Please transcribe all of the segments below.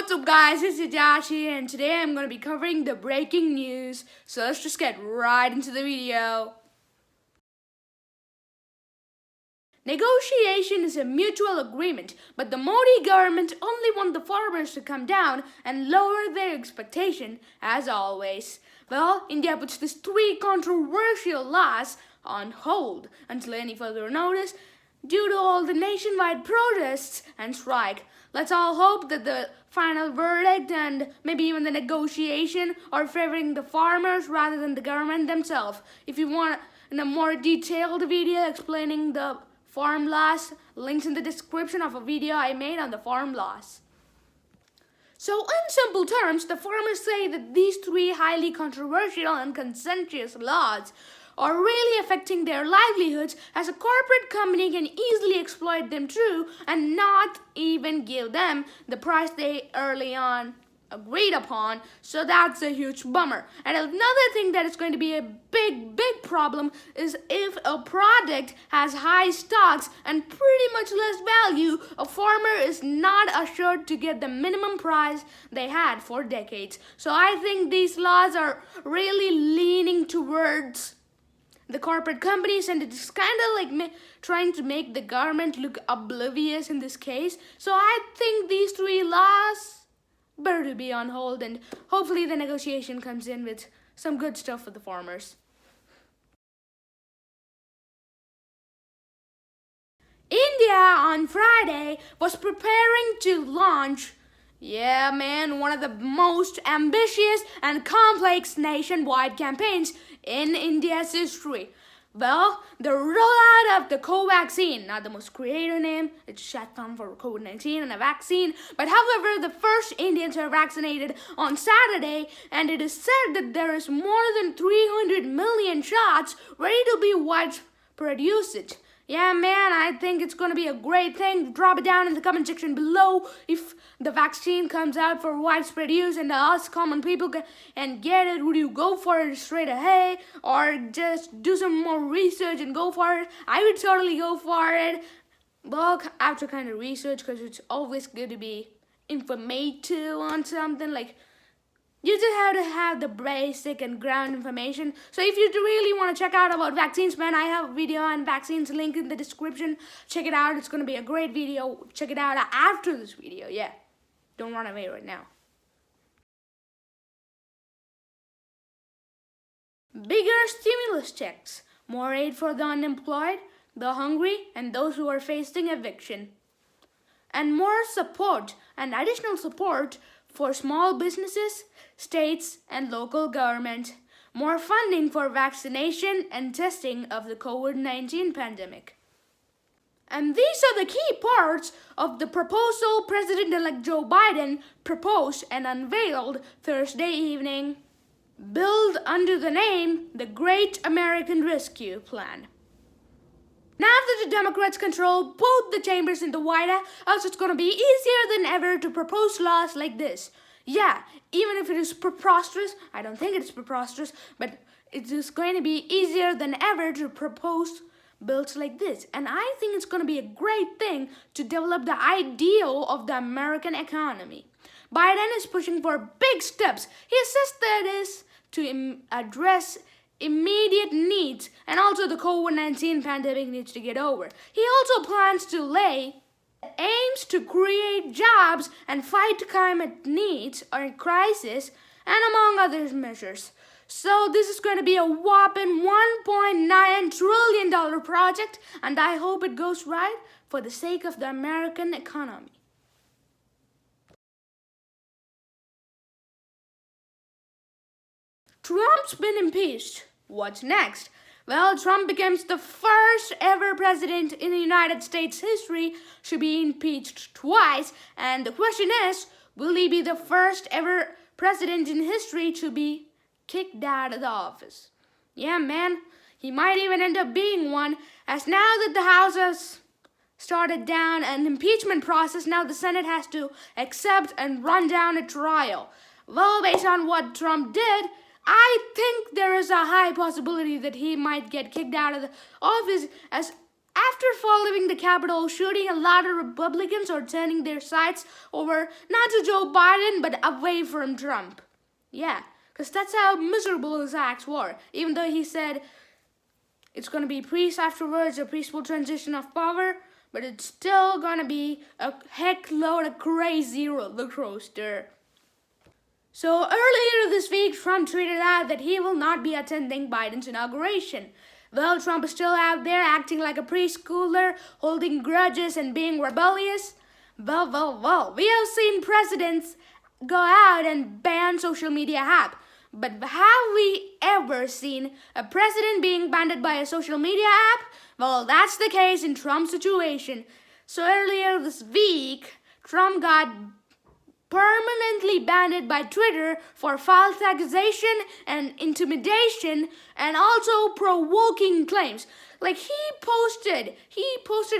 What's up guys, it's Josh here and today I'm going to be covering the breaking news. So let's just get right into the video. Negotiation is a mutual agreement, but the Modi government only want the farmers to come down and lower their expectation as always. Well, India puts these 3 controversial laws on hold until any further notice due to all the nationwide protests and strike. Let's all hope that the final verdict and maybe even the negotiation are favoring the farmers rather than the government themselves. If you want a more detailed video explaining the farm laws, links in the description of a video I made on the farm laws. So in simple terms, the farmers say that these 3 highly controversial and contentious laws are really affecting their livelihoods, as a corporate company can easily exploit them too and not even give them the price they early on agreed upon. So that's a huge bummer. And another thing that is going to be a big problem is if a product has high stocks and pretty much less value, a farmer is not assured to get the minimum price they had for decades. So I think these laws are really leaning towards the corporate companies, and it's kind of like trying to make the government look oblivious in this case. So I think these 3 laws better to be on hold, and hopefully the negotiation comes in with some good stuff for the farmers. India on Friday was preparing to launch one of the most ambitious and complex nationwide campaigns in India's history. Well, the rollout of the co-vaccine, not the most creative name, it's short form for COVID-19 and a vaccine, but however, the first Indians were vaccinated on Saturday, and it is said that there is more than 300 million shots ready to be widespread usage. Yeah, man, I think it's going to be a great thing. Drop it down in the comment section below if the vaccine comes out for widespread use and us common people can get it. Would you go for it straight ahead or just do some more research and go for it? I would totally go for it. Well, after kind of research, because it's always good to be informative on something. Like, you just have to have the basic and ground information. So if you really want to check out about vaccines, man, I have a video on vaccines, link in the description. Check it out. It's going to be a great video. Check it out after this video. Yeah. Don't run away right now. Bigger stimulus checks. More aid for the unemployed, the hungry, and those who are facing eviction. And more support and additional support for small businesses, states, and local government. More funding for vaccination and testing of the COVID-19 pandemic. And these are the key parts of the proposal President-elect Joe Biden proposed and unveiled Thursday evening, billed under the name the Great American Rescue Plan. Now that the Democrats control both the chambers in the White House, it's going to be easier than ever to propose laws like this. Yeah, even if it is preposterous, I don't think it's preposterous, but it is going to be easier than ever to propose bills like this. And I think it's going to be a great thing to develop the ideal of the American economy. Biden is pushing for big steps. He says that is to address immediate needs, and also the COVID-19 pandemic needs to get over. He also plans to lay aims to create jobs and fight climate needs or crisis, and among other measures. So this is going to be a whopping $1.9 trillion project, and I hope it goes right for the sake of the American economy. Trump's been impeached. What's next? Well, Trump becomes the first ever president in the United States history to be impeached twice. And the question is, will he be the first ever president in history to be kicked out of the office? Yeah, man, he might even end up being one, as now that the House has started down an impeachment process, now the Senate has to accept and run down a trial. Well, based on what Trump did, I think there is a high possibility that he might get kicked out of the office, as after following the Capitol shooting, a lot of Republicans are turning their sights over not to Joe Biden but away from Trump. Yeah, because that's how miserable his acts were. Even though he said it's going to be peace afterwards, a peaceful transition of power, but it's still going to be a heck load of crazy roller coaster. So earlier this week, Trump tweeted out that he will not be attending Biden's inauguration. Well, Trump is still out there acting like a preschooler, holding grudges and being rebellious. Well, we have seen presidents go out and ban social media app. But have we ever seen a president being banned by a social media app? Well, that's the case in Trump's situation. So earlier this week, Trump got permanently banned by Twitter for false accusation and intimidation and also provoking claims. Like he posted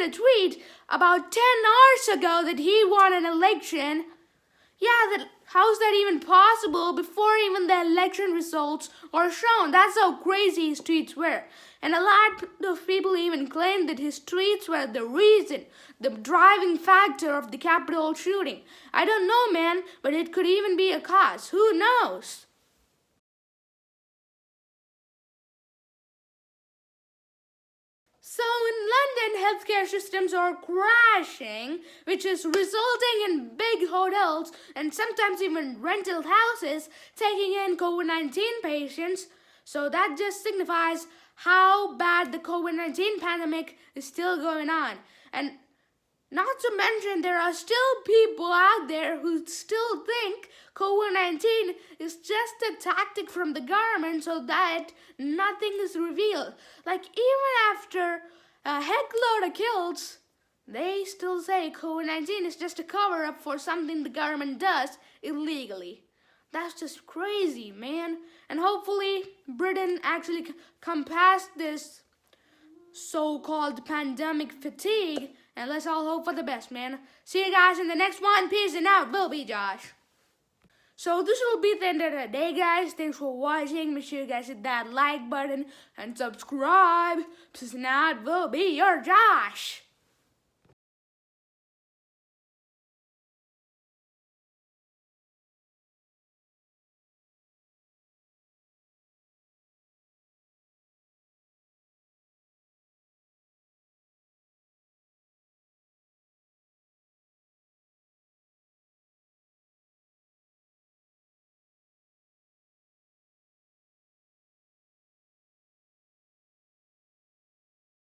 a tweet about 10 hours ago that he won an election. Yeah, how's that even possible before even the election results are shown? That's how crazy his tweets were. And a lot of people even claimed that his tweets were the reason, the driving factor of the Capitol shooting. I don't know, man, but it could even be a cause. Who knows? So in London, healthcare systems are crashing, which is resulting in big hotels and sometimes even rental houses taking in COVID-19 patients. So that just signifies how bad the COVID-19 pandemic is still going on. And not to mention, there are still people out there who still think COVID-19 is just a tactic from the government so that nothing is revealed. Like even after a heckload of kills, they still say COVID-19 is just a cover-up for something the government does illegally. That's just crazy, man. And hopefully Britain actually come past this so-called pandemic fatigue. And let's all hope for the best, man. See you guys in the next one. Peace and out. Will be Josh. So this will be the end of the day, guys. Thanks for watching. Make sure you guys hit that like button and subscribe. Peace and out. Will be your Josh.